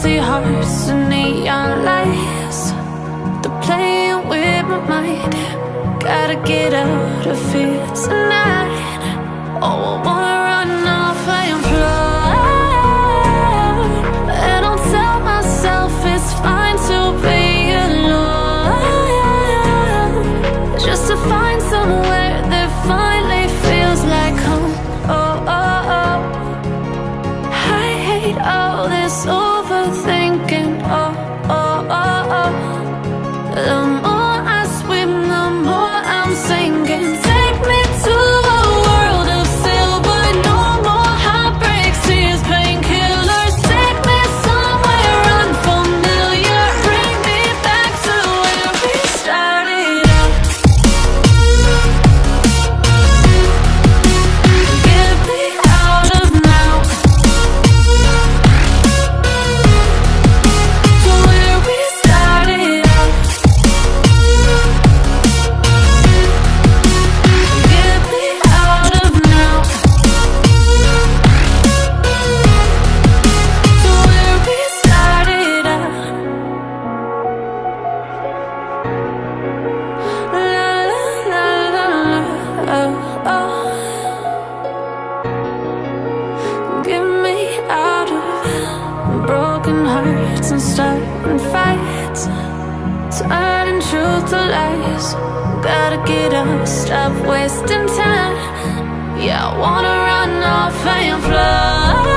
empty hearts and neon lights. They're playing with my mind. Gotta get out of here tonight. Oh, I wanna run off and fly. And I'll tell myself it's fine to be alone, just to find somewhere that finally feels like home. Oh, oh, oh. I hate all this overthinking. Oh, oh, oh, oh. The more I swim, the more I'm sinking. Take me to a world of silver. No more heartbreaks, tears, painkillers. Take me somewhere unfamiliar. Bring me back to where we started out. Get me out of now, to where we started out. Get me out of now, to where we started out. La la la la la, oh, oh. Get me out of broken hearts and starting fights, turning truth to lies. Gotta get up, stop wasting time. Yeah, I wanna run off and fly.